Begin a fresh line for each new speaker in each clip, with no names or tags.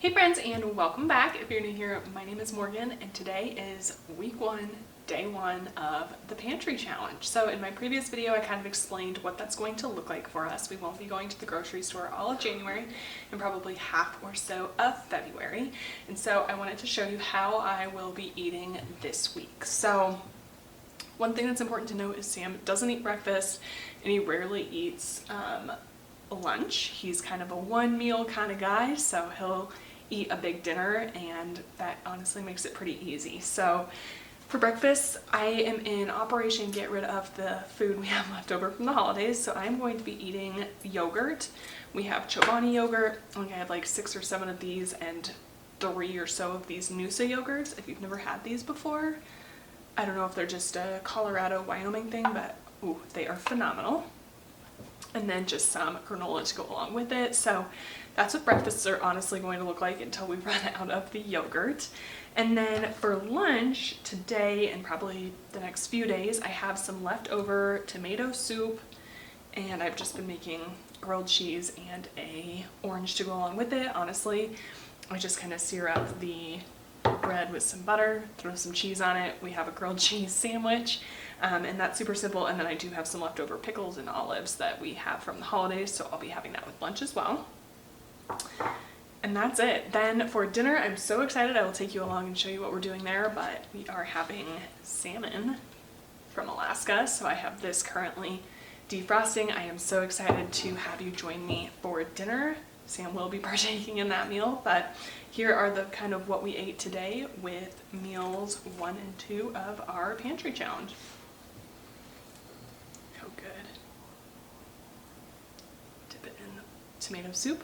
Hey friends, and welcome back. If you're new here, my name is Morgan and today is week 1, day 1 of the Pantry challenge. So in my previous video I kind of explained what that's going to look like for us. We won't be going to the grocery store all of January and probably half or so of February. And so I wanted to show you how I will be eating this week. So one thing that's important to note is Sam doesn't eat breakfast and he rarely eats lunch. He's kind of a one meal kind of guy, so he'll eat a big dinner, and that honestly makes it pretty easy. So for breakfast, I am in Operation Get Rid of the food we have left over from the holidays, so I'm going to be eating yogurt. We have Chobani yogurt. I think I had like 6 or 7 of these and 3 or so of these Noosa yogurts. If you've never had these before, I don't know if they're just a Colorado, Wyoming thing, but ooh, they are phenomenal. And then just some granola to go along with it. So that's what breakfasts are honestly going to look like until we run out of the yogurt. And then for lunch today and probably the next few days, I have some leftover tomato soup, and I've just been making grilled cheese and a orange to go along with it. Honestly, I just kind of sear up the bread with some butter, throw some cheese on it. We have a grilled cheese sandwich, and that's super simple. And then I do have some leftover pickles and olives that we have from the holidays, so I'll be having that with lunch as well. And that's it. Then for dinner, I'm so excited. I will take you along and show you what we're doing there, but we are having salmon from Alaska. So I have this currently defrosting. I am so excited to have you join me for dinner. Sam will be partaking in that meal, but here are the kind of what we ate today with meals 1 and 2 of our pantry challenge. So good. Dip it in tomato soup.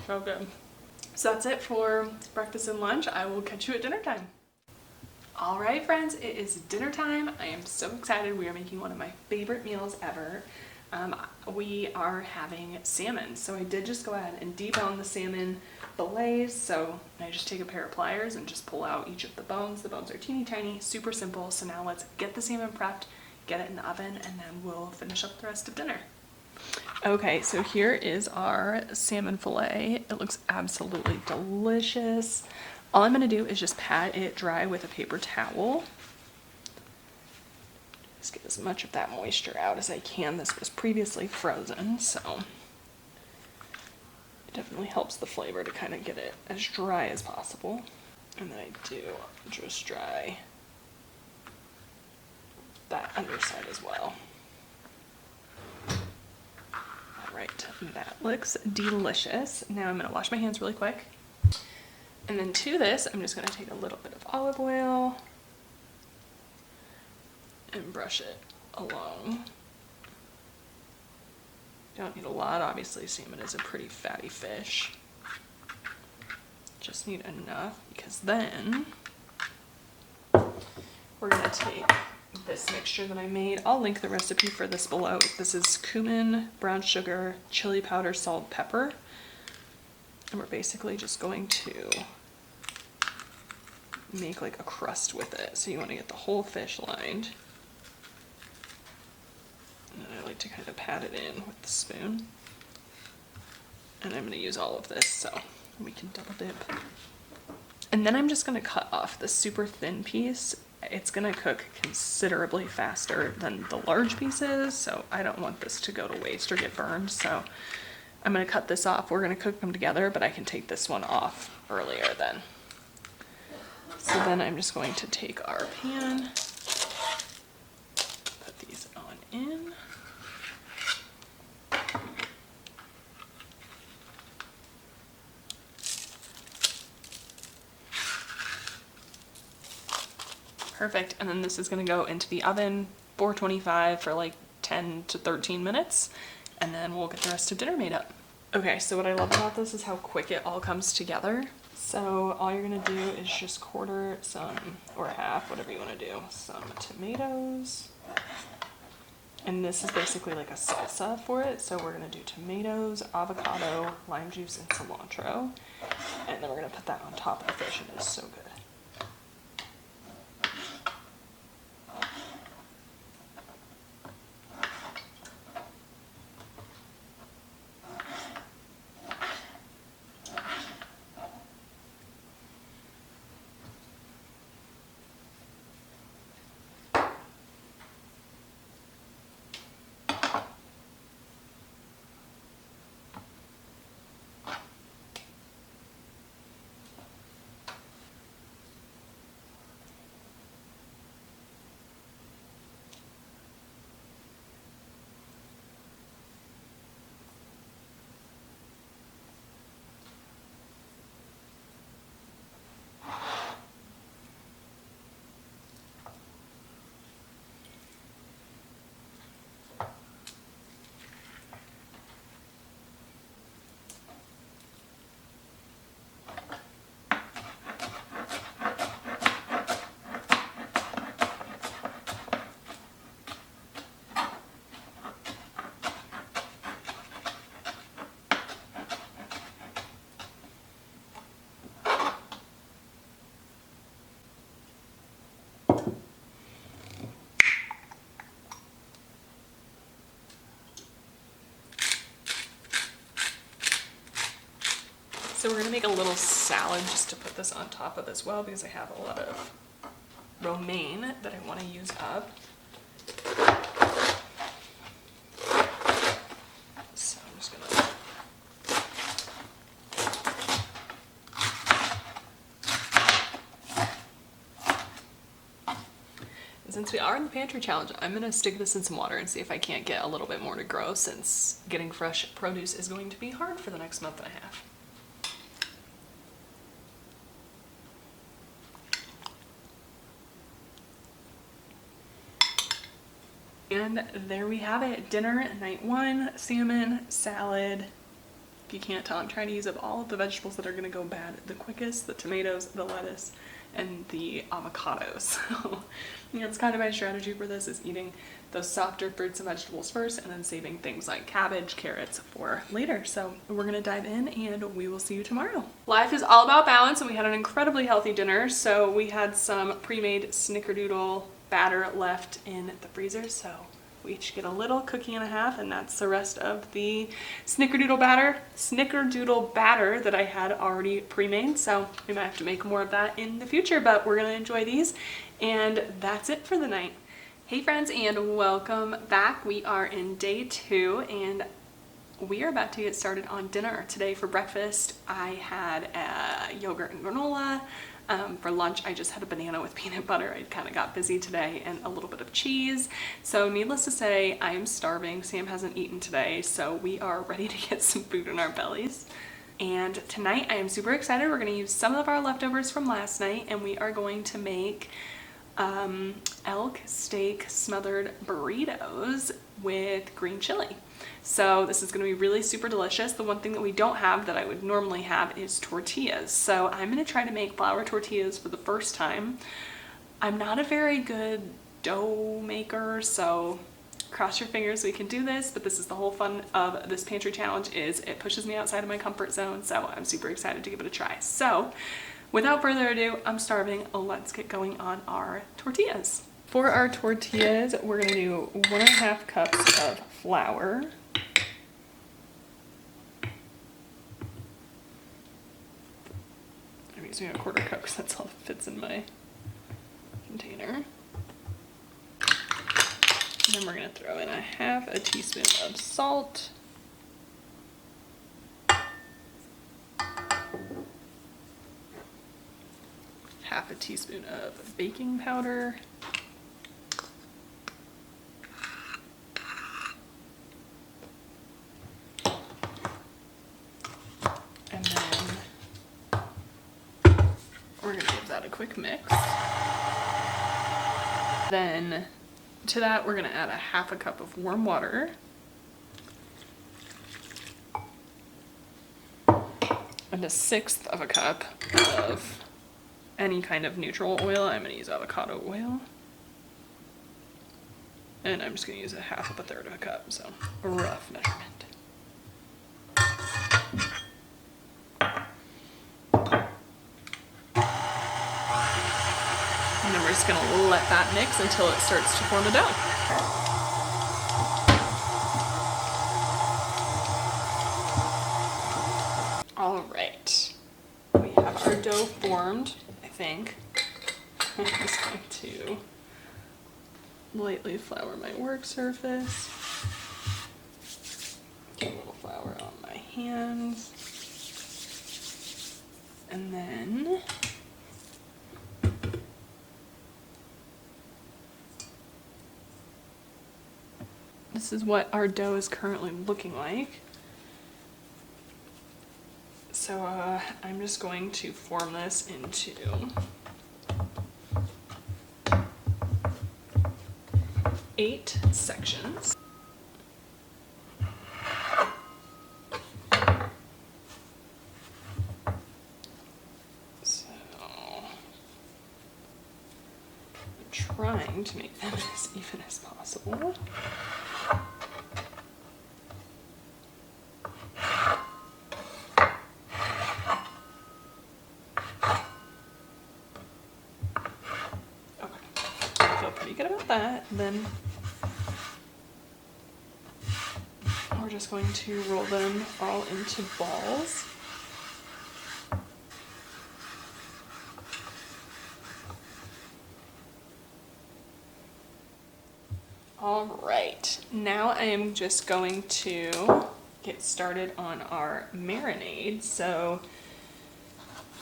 So good. So that's it for breakfast and lunch. I will catch you at dinner time. All right, friends, it is dinner time. I am so excited. We are making one of my favorite meals ever. We are having salmon. So I did just go ahead and debone the salmon fillets. So I just take a pair of pliers and just pull out each of the bones. The bones are teeny tiny, super simple. So now let's get the salmon prepped, get it in the oven, and then we'll finish up the rest of dinner. Okay, so here is our salmon fillet. It looks absolutely delicious. All I'm gonna do is just pat it dry with a paper towel. Just get as much of that moisture out as I can. This was previously frozen, so it definitely helps the flavor to kind of get it as dry as possible. And then I do just dry that underside as well. Alright, that looks delicious. Now I'm going to wash my hands really quick. And then to this, I'm just going to take a little bit of olive oil and brush it along. Don't need a lot, obviously salmon is a pretty fatty fish. Just need enough, because then we're gonna take this mixture that I made. I'll link the recipe for this below. This is cumin, brown sugar, chili powder, salt, pepper. And we're basically just going to make like a crust with it. So you want to get the whole fish lined. And I like to kind of pat it in with the spoon. And I'm going to use all of this so we can double dip. And then I'm just going to cut off the super thin piece. It's going to cook considerably faster than the large pieces, so I don't want this to go to waste or get burned. So I'm going to cut this off. We're going to cook them together, but I can take this one off earlier then. So then I'm just going to take our pan, put these on in. Perfect, and then this is going to go into the oven, 425 for like 10 to 13 minutes, and then we'll get the rest of dinner made up. Okay, so what I love about this is how quick it all comes together. So all you're going to do is just quarter some, or half, whatever you want to do, some tomatoes. And this is basically like a salsa for it, so we're going to do tomatoes, avocado, lime juice, and cilantro. And then we're going to put that on top of the fish, and it is so good. So we're gonna make a little salad just to put this on top of as well, because I have a lot of romaine that I want to use up. So I'm just gonna since we are in the pantry challenge, I'm gonna stick this in some water and see if I can't get a little bit more to grow, since getting fresh produce is going to be hard for the next month and a half. And there we have it, dinner night one, salmon, salad. If you can't tell, I'm trying to use up all of the vegetables that are gonna go bad the quickest, the tomatoes, the lettuce, and the avocados. So that's kind of my strategy for this, is eating those softer fruits and vegetables first, and then saving things like cabbage, carrots for later. So we're gonna dive in and we will see you tomorrow. Life is all about balance, and we had an incredibly healthy dinner. So we had some pre-made snickerdoodle batter left in the freezer, so we each get a little cookie and a half, and that's the rest of the snickerdoodle batter that I had already pre-made. So we might have to make more of that in the future, but we're gonna enjoy these, and that's it for the night. Hey friends, and welcome back. We are in day 2, and we are about to get started on dinner. Today for breakfast, I had yogurt and granola. For lunch, I just had a banana with peanut butter. I kind of got busy today, and a little bit of cheese. So needless to say, I am starving. Sam hasn't eaten today, so we are ready to get some food in our bellies. And tonight I am super excited. We're going to use some of our leftovers from last night, and we are going to make elk steak smothered burritos with green chili. So this is going to be really super delicious. The one thing that we don't have that I would normally have is tortillas. So I'm going to try to make flour tortillas for the first time. I'm not a very good dough maker, so cross your fingers we can do this, but this is the whole fun of this pantry challenge, is it pushes me outside of my comfort zone. So I'm super excited to give it a try. So without further ado, I'm starving. Let's get going on our tortillas. For our tortillas, we're going to do 1.5 cups of flour. I'm using a 1/4 cup because that's all that fits in my container. And then we're going to throw in 1/2 teaspoon of salt. Half a teaspoon of baking powder. And then we're gonna give that a quick mix. Then to that, we're gonna add 1/2 cup of warm water. And 1/6 cup of any kind of neutral oil. I'm going to use avocado oil. And I'm just going to use 1/2 cup, so a rough measurement. And then we're just going to let that mix until it starts to form a dough. All right, we have our dough formed. I think I'm just going to lightly flour my work surface. Get a little flour on my hands. And then this is what our dough is currently looking like. So I'm just going to form this into 8 sections. So I'm trying to make them as even as possible. That, then we're just going to roll them all into balls. All right, now I am just going to get started on our marinade. So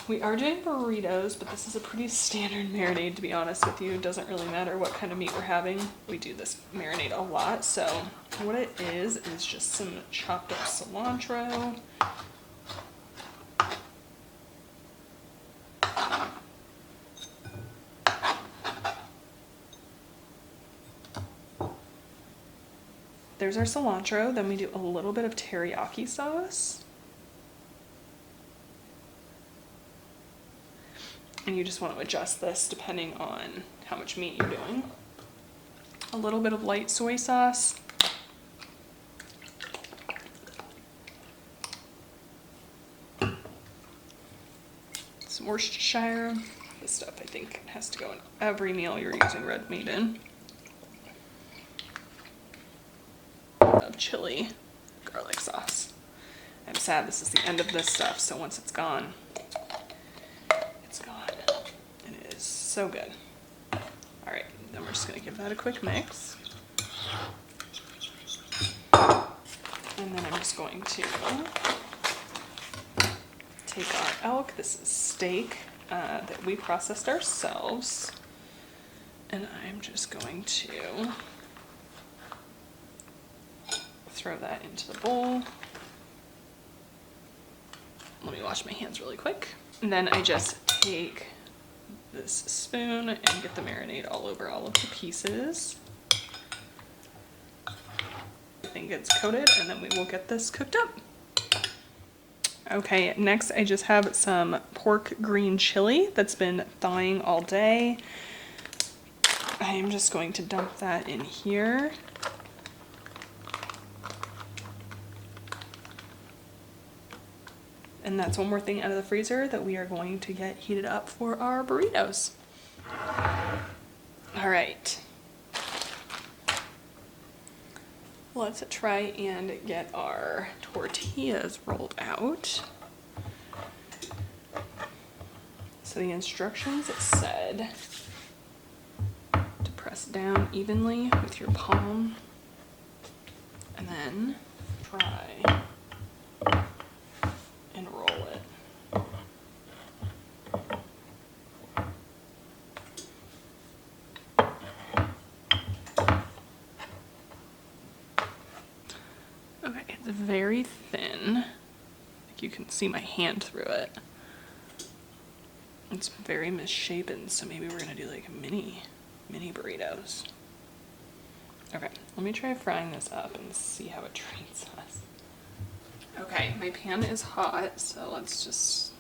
we are doing burritos, but this is a pretty standard marinade, to be honest with you. It doesn't really matter what kind of meat we're having. We do this marinade a lot. So what it is just some chopped up cilantro. There's our cilantro. Then we do a little bit of teriyaki sauce. And you just want to adjust this depending on how much meat you're doing. A little bit of light soy sauce. Some Worcestershire. This stuff I think has to go in every meal you're using red meat in. Of chili garlic sauce. I'm sad this is the end of this stuff, so once it's gone, it's gone. And it is so good. All right, then we're just gonna give that a quick mix. And then I'm just going to take our elk. This is steak that we processed ourselves. And I'm just going to throw that into the bowl. Let me wash my hands really quick. And then I just take this spoon and get the marinade all over all of the pieces. Everything gets coated, and then we will get this cooked up. Okay, next I just have some pork green chili that's been thawing all day. I am just going to dump that in here. And that's one more thing out of the freezer that we are going to get heated up for our burritos. All right. Let's try and get our tortillas rolled out. So the instructions said to press down evenly with your palm and then try and roll it. Okay, it's very thin. Like you can see my hand through it. It's very misshapen, so maybe we're gonna do like mini burritos. Okay, let me try frying this up and see how it treats us. Okay, my pan is hot, so let's just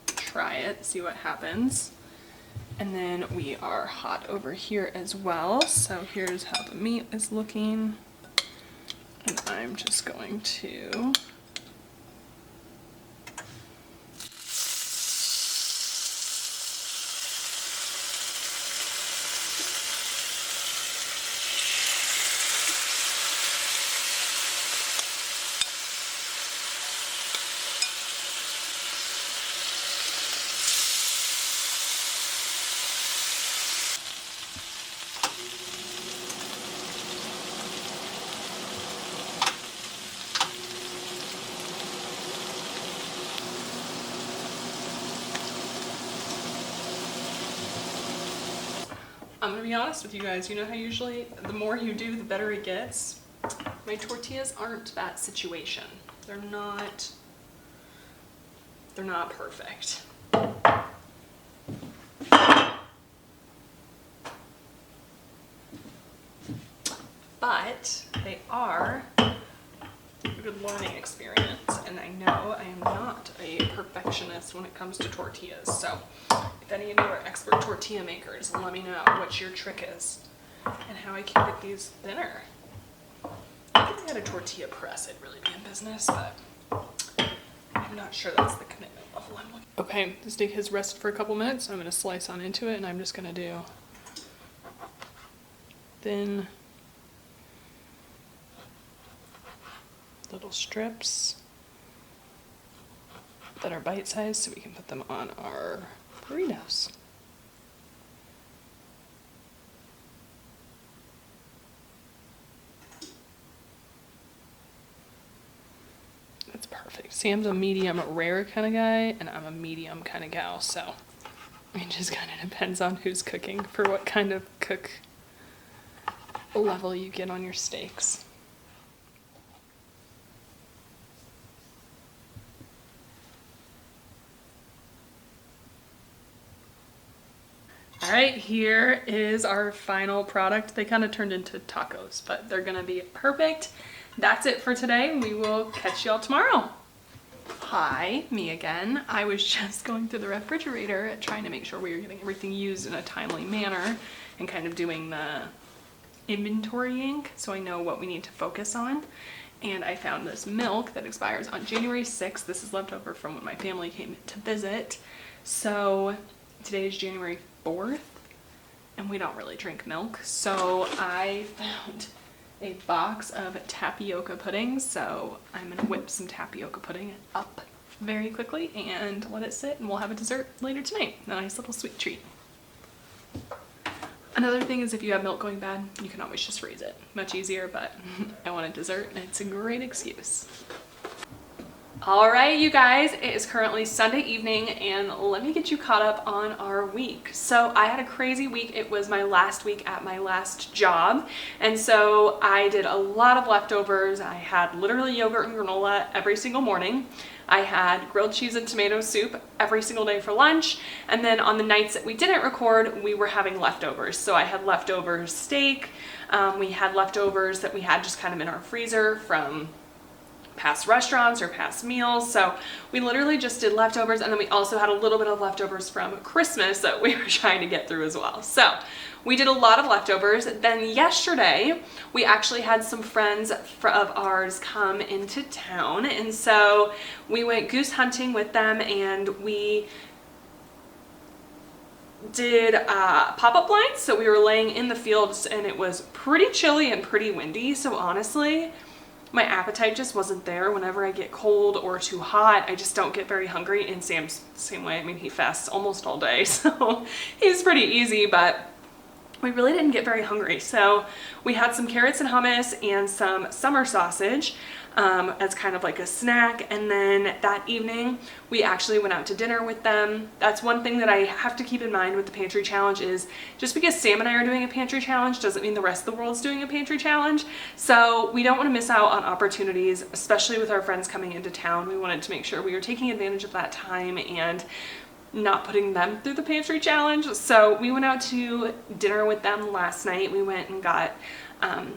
try it, see what happens. And then we are hot over here as well. So here's how the meat is looking. And I'm just going to I'm gonna be honest with you guys, you know how usually the more you do, the better it gets? My tortillas aren't that situation. They're not perfect. But they are a good learning experience, and I know I am not a perfectionist when it comes to tortillas. So if any of you are expert tortilla makers, let me know what your trick is and how I can get these thinner. If I had a tortilla press, I'd really be in business, but I'm not sure that's the commitment level I'm looking for. Okay, the steak has rested for a couple minutes, so I'm gonna slice on into it, and I'm just gonna do thin little strips that are bite-sized so we can put them on our burritos. perfect. Sam's a medium rare kind of guy, and I'm a medium kind of gal, so it just kind of depends on who's cooking for what kind of cook level you get on your steaks. All right, here is our final product. They kind of turned into tacos, but they're gonna be perfect. That's it for today. We will catch y'all tomorrow. Hi, me again. I was just going through the refrigerator trying to make sure we were getting everything used in a timely manner and kind of doing the inventorying so I know what we need to focus on. And I found this milk that expires on January 6th. This is left over from when my family came to visit. So today is January 4th and we don't really drink milk. So I found a box of tapioca puddings. So I'm gonna whip some tapioca pudding up very quickly and let it sit, and we'll have a dessert later tonight. A nice little sweet treat. Another thing is if you have milk going bad, you can always just freeze it. Much easier, but I want a dessert and it's a great excuse. All right, you guys, it is currently Sunday evening and let me get you caught up on our week. So I had a crazy week. It was my last week at my last job. And so I did a lot of leftovers. I had literally yogurt and granola every single morning. I had grilled cheese and tomato soup every single day for lunch. And then on the nights that we didn't record, we were having leftovers. So I had leftover steak. We had leftovers that we had just kind of in our freezer from past restaurants or past meals. So we literally just did leftovers, and then we also had a little bit of leftovers from Christmas that we were trying to get through as well. So we did a lot of leftovers. Then yesterday we actually had some friends of ours come into town, and so we went goose hunting with them, and we did pop-up blinds. So we were laying in the fields and it was pretty chilly and pretty windy. So honestly, my appetite just wasn't there. Whenever I get cold or too hot, I just don't get very hungry. And Sam's the same way. I mean, he fasts almost all day, so he's pretty easy, but we really didn't get very hungry. So we had some carrots and hummus and some summer sausage as kind of like a snack. And then that evening we actually went out to dinner with them. That's one thing that I have to keep in mind with the pantry challenge is just because Sam and I are doing a pantry challenge doesn't mean the rest of the world's doing a pantry challenge. So we don't want to miss out on opportunities, especially with our friends coming into town. We wanted to make sure we were taking advantage of that time and not putting them through the pantry challenge. So we went out to dinner with them last night. We went and got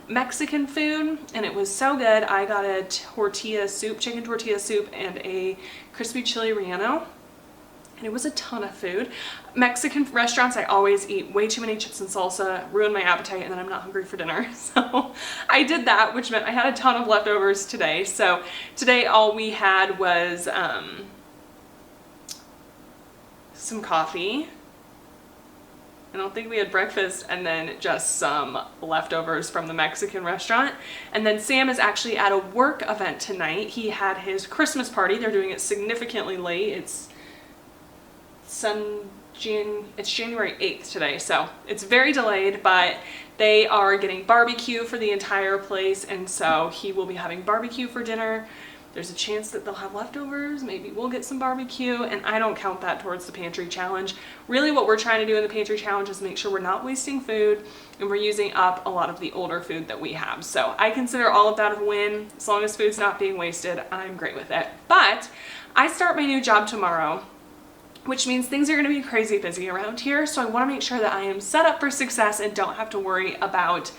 Mexican food, and it was so good. I got a tortilla soup, chicken tortilla soup, and a crispy chili relleno, and it was a ton of food. Mexican restaurants, I always eat way too many chips and salsa, ruin my appetite, and then I'm not hungry for dinner. So I did that, which meant I had a ton of leftovers today. So today all we had was some coffee. I don't think we had breakfast, and then just some leftovers from the Mexican restaurant. And then Sam is actually at a work event tonight. He had his Christmas party. They're doing it significantly late. It's January 8th today, so it's very delayed, but they are getting barbecue for the entire place, and so he will be having barbecue for dinner. There's a chance that they'll have leftovers. Maybe we'll get some barbecue, and I don't count that towards the pantry challenge. Really what we're trying to do in the pantry challenge is make sure we're not wasting food and we're using up a lot of the older food that we have. So I consider all of that a win. As long as food's not being wasted, I'm great with it. But I start my new job tomorrow, which means things are going to be crazy busy around here. So I want to make sure that I am set up for success and don't have to worry about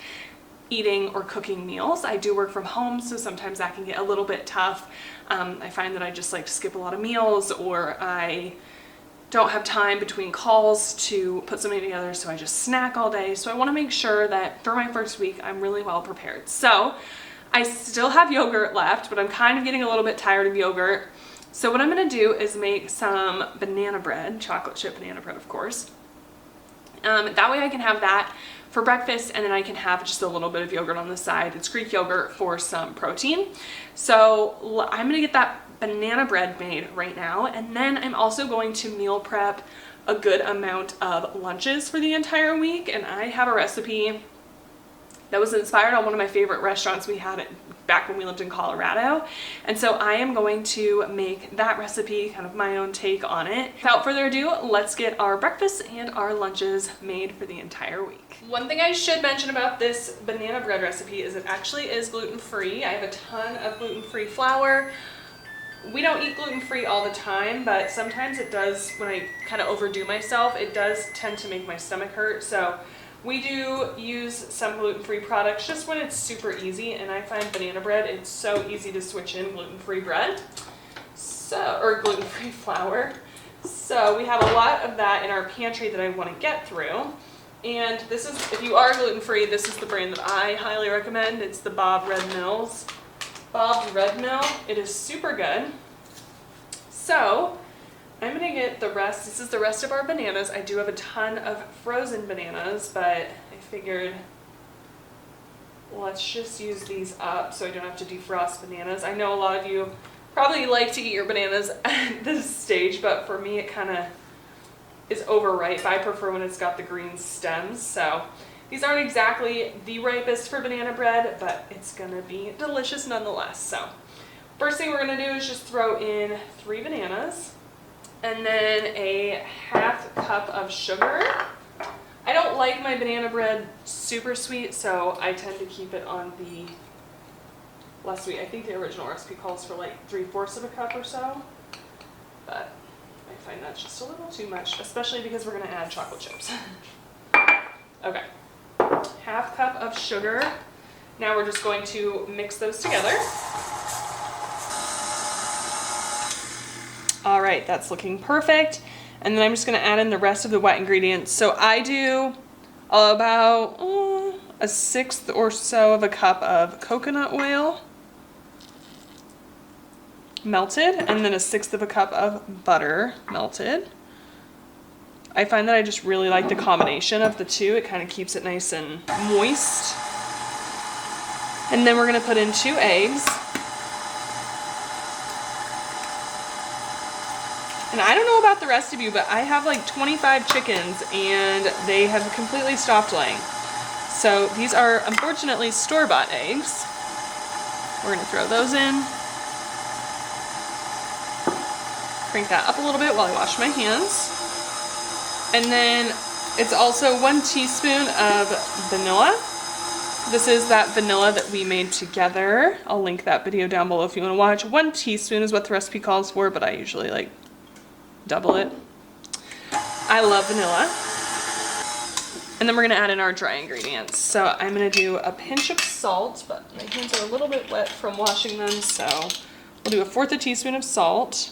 eating or cooking meals. I do work from home, so sometimes that can get a little bit tough. I find that I just like to skip a lot of meals, or I don't have time between calls to put something together, so I just snack all day. So I want to make sure that for my first week, I'm really well prepared. So I still have yogurt left, but I'm kind of getting a little bit tired of yogurt. So what I'm going to do is make some banana bread, chocolate chip banana bread, of course. That way I can have that for breakfast, and then I can have just a little bit of yogurt on the side. It's Greek yogurt for some protein. So I'm gonna get that banana bread made right now, and then I'm also going to meal prep a good amount of lunches for the entire week. And I have a recipe that was inspired on one of my favorite restaurants we had back when we lived in Colorado. And so I am going to make that recipe, kind of my own take on it. Without further ado, let's get our breakfasts and our lunches made for the entire week. One thing I should mention about this banana bread recipe is it actually is gluten-free. I have a ton of gluten-free flour. We don't eat gluten-free all the time, but sometimes it does, when I kind of overdo myself, it does tend to make my stomach hurt. So we do use some gluten-free products just when it's super easy, and I find banana bread, it's so easy to switch in gluten-free bread, or gluten-free flour. So we have a lot of that in our pantry that I want to get through. And this is, if you are gluten-free, this is the brand that I highly recommend. It's the Bob's Red Mill. It is super good. So I'm gonna get the rest. This is the rest of our bananas. I do have a ton of frozen bananas, but I figured let's just use these up so I don't have to defrost bananas. I know a lot of you probably like to eat your bananas at this stage, but for me it kind of is overripe. I prefer when it's got the green stems. So these aren't exactly the ripest for banana bread, but it's gonna be delicious nonetheless. So first thing we're gonna do is just throw in 3 bananas and then a ½ cup of sugar. I don't like my banana bread super sweet, so I tend to keep it on the less sweet. I think the original recipe calls for like 3/4 of a cup or so, but I find that's just a little too much, especially because we're gonna add chocolate chips. Okay. ½ cup of sugar. Now we're just going to mix those together. All right, that's looking perfect. And then I'm just gonna add in the rest of the wet ingredients. So I do about 1/6 or so of a cup of coconut oil melted, and then 1/6 of a cup of butter melted. I find that I just really like the combination of the two. It kind of keeps it nice and moist. And then we're gonna put in 2 eggs. And I don't know about the rest of you, but I have like 25 chickens and they have completely stopped laying. So these are unfortunately store-bought eggs. We're gonna throw those in. Crank that up a little bit while I wash my hands. And then it's also 1 teaspoon of vanilla. This is that vanilla that we made together. I'll link that video down below if you want to watch. 1 teaspoon is what the recipe calls for, but I usually like double it. I love vanilla. And then we're gonna add in our dry ingredients. So I'm gonna do a pinch of salt, but my hands are a little bit wet from washing them, so we'll do 1/4 teaspoon of salt.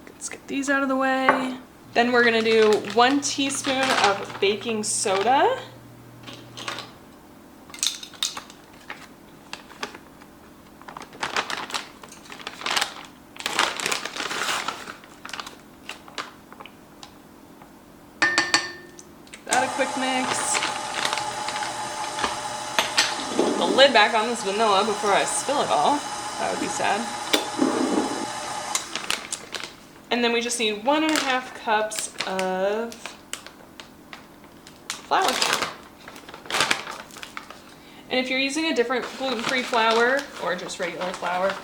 Let's get these out of the way. Then we're gonna do 1 teaspoon of baking soda. A quick mix. Put the lid back on this vanilla before I spill it all. That would be sad. And then we just need 1½ cups of flour. And if you're using a different gluten-free flour or just regular flour,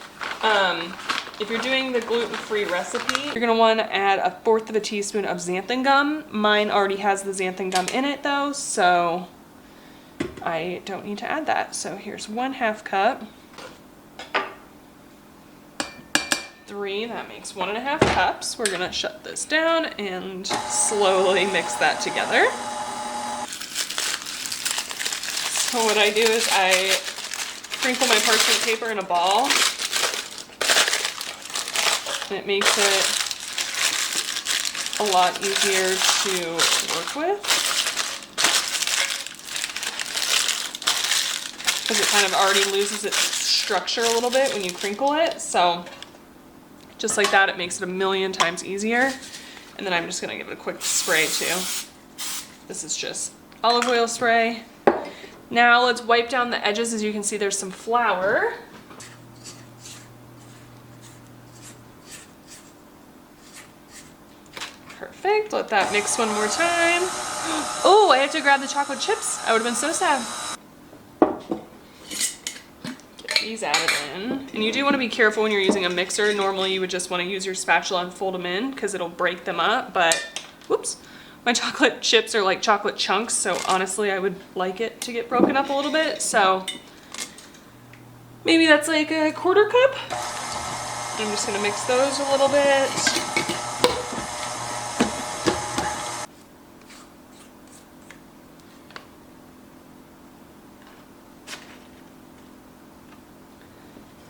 if you're doing the gluten-free recipe, you're gonna wanna add 1/4 of a teaspoon of xanthan gum. Mine already has the xanthan gum in it though, so I don't need to add that. So here's 1/2 cup. 3, that makes 1½ cups. We're gonna shut this down and slowly mix that together. So what I do is I crinkle my parchment paper in a ball. And it makes it a lot easier to work with because it kind of already loses its structure a little bit when you crinkle it. So just like that, it makes it 1,000,000 times easier. And then I'm just gonna give it a quick spray too. This is just olive oil spray. Now let's wipe down the edges. As you can see, there's some flour. Perfect, let that mix one more time. Oh, I had to grab the chocolate chips. I would have been so sad. Get these added in. And you do want to be careful when you're using a mixer. Normally you would just want to use your spatula and fold them in because it'll break them up, but whoops. My chocolate chips are like chocolate chunks, so honestly I would like it to get broken up a little bit. So maybe that's like a 1/4 cup. I'm just gonna mix those a little bit.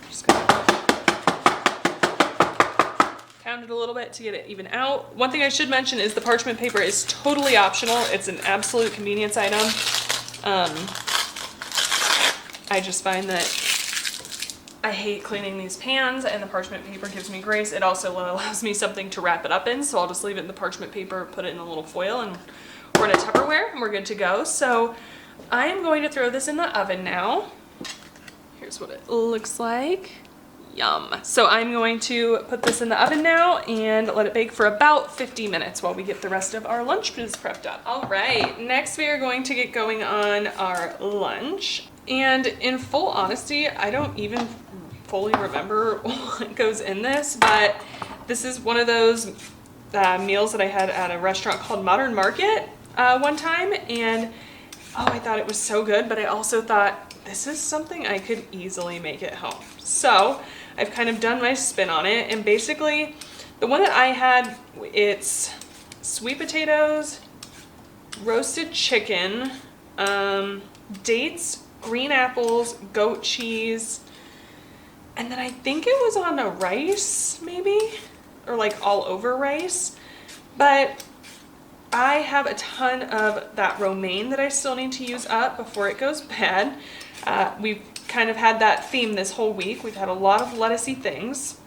Just gonna pound it a little bit to get it even out. One thing I should mention is the parchment paper is totally optional. It's an absolute convenience item. I just find that I hate cleaning these pans, and the parchment paper gives me grace. It also allows me something to wrap it up in, so I'll just leave it in the parchment paper, put it in a little foil, and or in a Tupperware, and we're good to go. So I'm going to throw this in the oven now. Here's what it looks like. Yum. So I'm going to put this in the oven now and let it bake for about 50 minutes while we get the rest of our lunches prepped up. All right, next we are going to get going on our lunch. And in full honesty, I don't even fully remember what goes in this, but this is one of those meals that I had at a restaurant called Modern Market one time, and oh, I thought it was so good, but I also thought this is something I could easily make at home. So I've kind of done my spin on it, and basically the one that I had, it's sweet potatoes, roasted chicken, dates, green apples, goat cheese, and then I think it was on a rice maybe, or like all over rice, but I have a ton of that romaine that I still need to use up before it goes bad. We've kind of had that theme this whole week. We've had a lot of lettucey things.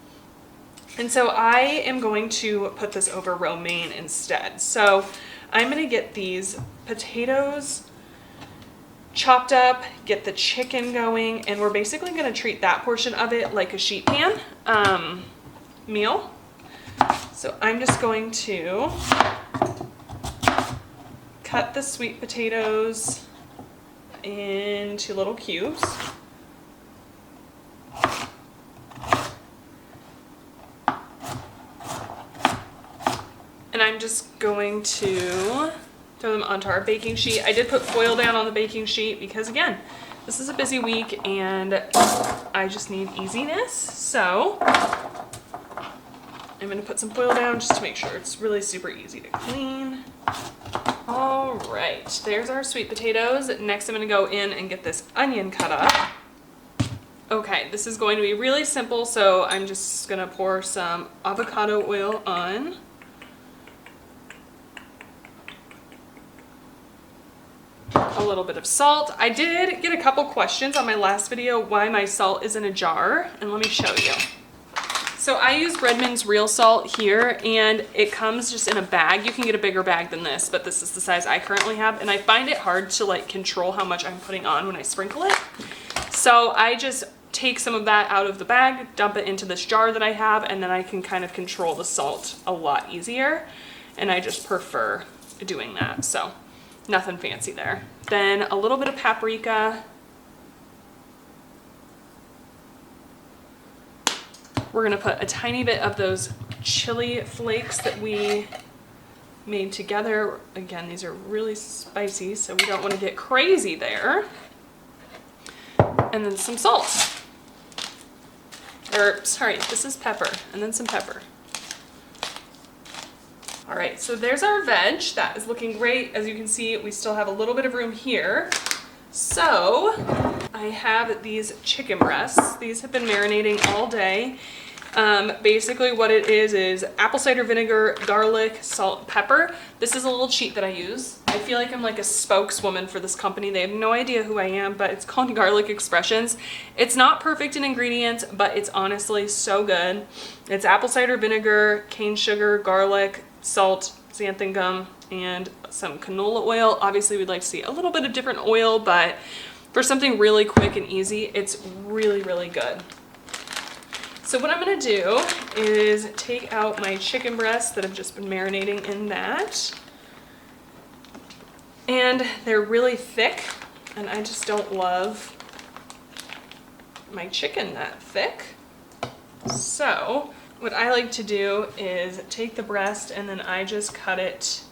And so I am going to put this over romaine instead. So I'm going to get these potatoes chopped up, get the chicken going, and we're basically going to treat that portion of it like a sheet pan meal. So I'm just going to cut the sweet potatoes into little cubes. And I'm just going to throw them onto our baking sheet. I did put foil down on the baking sheet because, again, this is a busy week and I just need easiness. So I'm going to put some foil down just to make sure it's really super easy to clean. All right, there's our sweet potatoes. Next, I'm going to go in and get this onion cut up. Okay, this is going to be really simple, so I'm just going to pour some avocado oil on. A little bit of salt. I did get a couple questions on my last video why my salt is in a jar, and let me show you. So I use Redmond's real salt here, and it comes just in a bag. You can get a bigger bag than this, but this is the size I currently have, and I find it hard to like control how much I'm putting on when I sprinkle it. So I just take some of that out of the bag, dump it into this jar that I have, and then I can kind of control the salt a lot easier, and I just prefer doing that. So nothing fancy there. Then a little bit of paprika. We're gonna put a tiny bit of those chili flakes that we made together. Again, these are really spicy, so we don't wanna get crazy there. And then some salt. Or, sorry, this is pepper, and then some pepper. All right, so there's our veg. That is looking great. As you can see, we still have a little bit of room here. So I have these chicken breasts. These have been marinating all day. Basically what it is apple cider vinegar, garlic, salt, pepper. This is a little cheat that I use. I feel like I'm like a spokeswoman for this company. They have no idea who I am, but it's called Garlic Expressions. It's not perfect in ingredients, but it's honestly so good. It's apple cider vinegar, cane sugar, garlic, salt, xanthan gum, and some canola oil. Obviously we'd like to see a little bit of different oil, but for something really quick and easy, it's really, really good. So what I'm gonna do is take out my chicken breasts that have just been marinating in that. And they're really thick, and I just don't love my chicken that thick. So what I like to do is take the breast and then I just cut it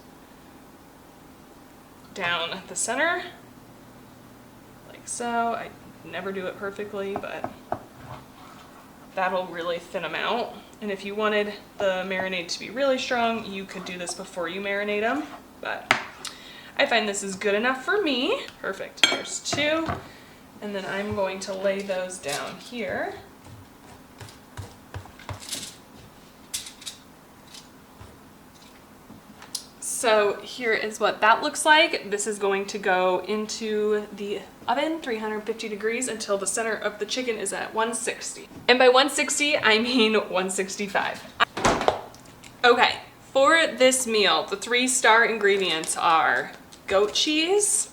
down the center, like so. I never do it perfectly, but that'll really thin them out. And if you wanted the marinade to be really strong, you could do this before you marinate them, but I find this is good enough for me. Perfect, there's two. And then I'm going to lay those down here. So here is what that looks like. This is going to go into the oven, 350 degrees, until the center of the chicken is at 160. And by 160, I mean 165. Okay, for this meal, the 3-star ingredients are goat cheese,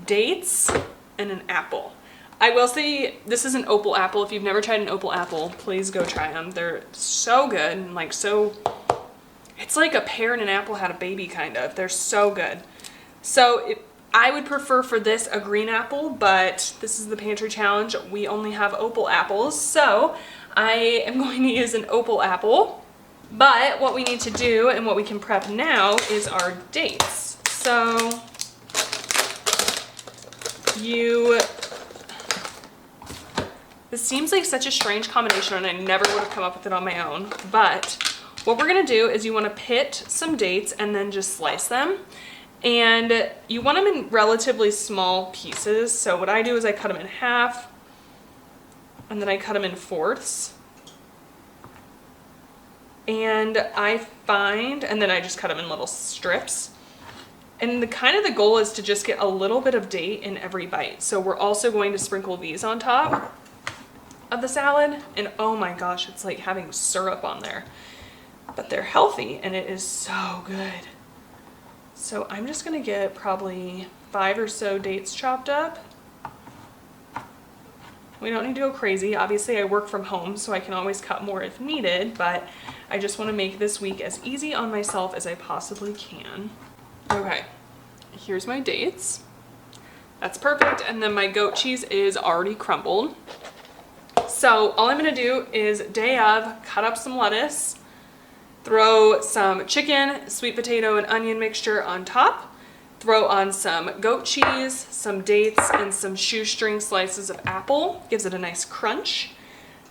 dates, and an apple. I will say this is an opal apple. If you've never tried an opal apple, please go try them. They're so good and like so, it's like a pear and an apple had a baby kind of. They're so good. So I would prefer for this a green apple, but this is the pantry challenge. We only have opal apples, so I am going to use an opal apple. But what we need to do and what we can prep now is our dates. So this seems like such a strange combination and I never would have come up with it on my own, but what we're gonna do is you wanna pit some dates and then just slice them. And you want them in relatively small pieces. So what I do is I cut them in half and then I cut them in fourths. And then I just cut them in little strips. And the goal is to just get a little bit of date in every bite. So we're also going to sprinkle these on top of the salad. And oh my gosh, it's like having syrup on there. But they're healthy and it is so good. So I'm just gonna get probably 5 or so dates chopped up. We don't need to go crazy. Obviously I work from home, so I can always cut more if needed, but I just wanna make this week as easy on myself as I possibly can. Okay, here's my dates. That's perfect. And then my goat cheese is already crumbled. So all I'm gonna do is day of, cut up some lettuce, throw some chicken, sweet potato, and onion mixture on top, throw on some goat cheese, some dates, and some shoestring slices of apple. Gives it a nice crunch.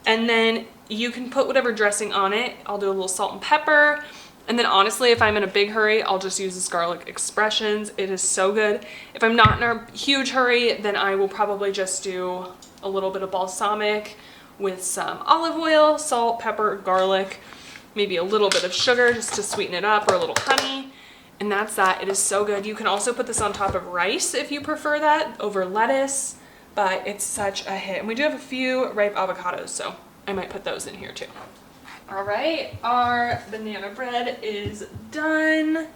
And then you can put whatever dressing on it. I'll do a little salt and pepper. And then honestly, if I'm in a big hurry, I'll just use this garlic expressions. It is so good. If I'm not in a huge hurry, then I will probably just do a little bit of balsamic with some olive oil, salt, pepper, garlic, maybe a little bit of sugar just to sweeten it up, or a little honey. And that's that. It is so good. You can also put this on top of rice if you prefer that, over lettuce, but it's such a hit. And we do have a few ripe avocados, so I might put those in here too. All right, our banana bread is done.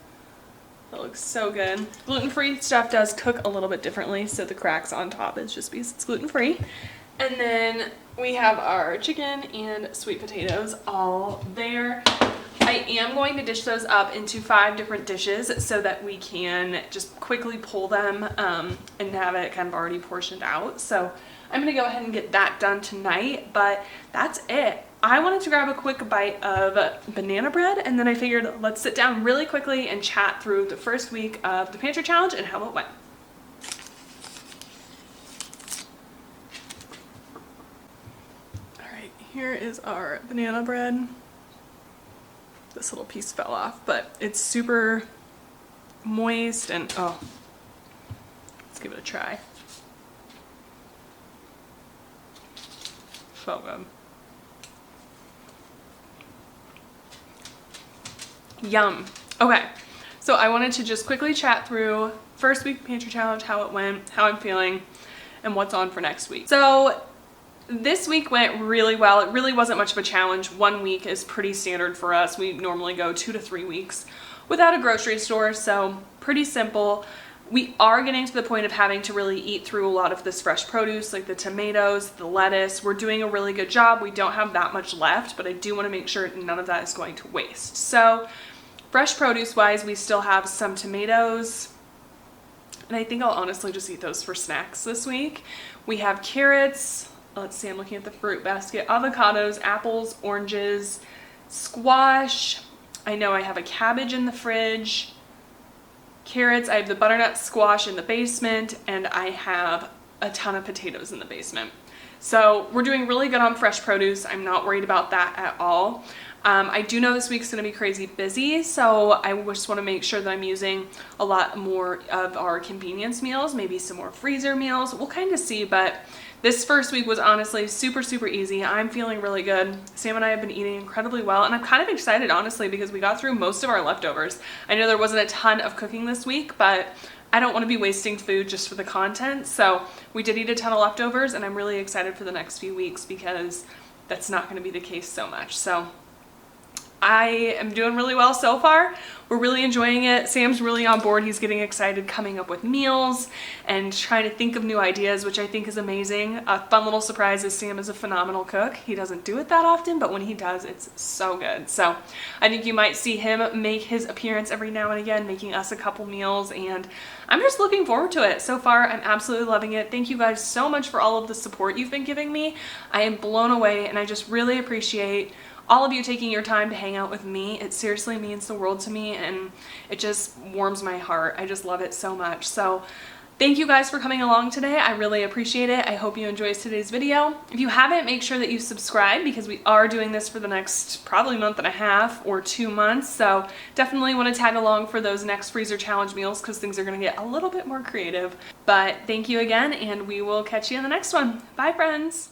That looks so good. Gluten-free stuff does cook a little bit differently, so the cracks on top is just because it's gluten-free. And then we have our chicken and sweet potatoes all there. I am going to dish those up into 5 different dishes so that we can just quickly pull them and have it kind of already portioned out. So I'm gonna go ahead and get that done tonight, but that's it. I wanted to grab a quick bite of banana bread, and then I figured let's sit down really quickly and chat through the first week of the Pantry Challenge and how it went. All right, here is our banana bread. This little piece fell off, but it's super moist and oh, let's give it a try. So good. Yum. Okay, so I wanted to just quickly chat through first week Pantry Challenge, how it went, how I'm feeling, and what's on for next week. So this week went really well. It really wasn't much of a challenge. 1 week is pretty standard for us. We normally go 2 to 3 weeks without a grocery store, so pretty simple. We are getting to the point of having to really eat through a lot of this fresh produce, like the tomatoes, the lettuce. We're doing a really good job. We don't have that much left, but I do want to make sure none of that is going to waste. So fresh produce wise, we still have some tomatoes, and I think I'll honestly just eat those for snacks this week. We have carrots, let's see, I'm looking at the fruit basket, avocados, apples, oranges, squash. I know I have a cabbage in the fridge, carrots, I have the butternut squash in the basement, and I have a ton of potatoes in the basement. So we're doing really good on fresh produce. I'm not worried about that at all. I do know this week's gonna be crazy busy, so I just wanna make sure that I'm using a lot more of our convenience meals, maybe some more freezer meals. We'll kind of see, but this first week was honestly super, super easy. I'm feeling really good. Sam and I have been eating incredibly well, and I'm kind of excited, honestly, because we got through most of our leftovers. I know there wasn't a ton of cooking this week, but I don't want to be wasting food just for the content. So we did eat a ton of leftovers, and I'm really excited for the next few weeks because that's not going to be the case so much. So I am doing really well so far. We're really enjoying it. Sam's really on board. He's getting excited coming up with meals and trying to think of new ideas, which I think is amazing. A fun little surprise is Sam is a phenomenal cook. He doesn't do it that often, but when he does, it's so good. So I think you might see him make his appearance every now and again, making us a couple meals, and I'm just looking forward to it. So far, I'm absolutely loving it. Thank you guys so much for all of the support you've been giving me. I am blown away, and I just really appreciate all of you taking your time to hang out with me. It seriously means the world to me, and it just warms my heart. I just love it so much. So thank you guys for coming along today. I really appreciate it. I hope you enjoyed today's video. If you haven't, make sure that you subscribe, because we are doing this for the next probably month and a half or 2 months. So definitely want to tag along for those next freezer challenge meals, because things are going to get a little bit more creative. But thank you again, and we will catch you in the next one. Bye, friends.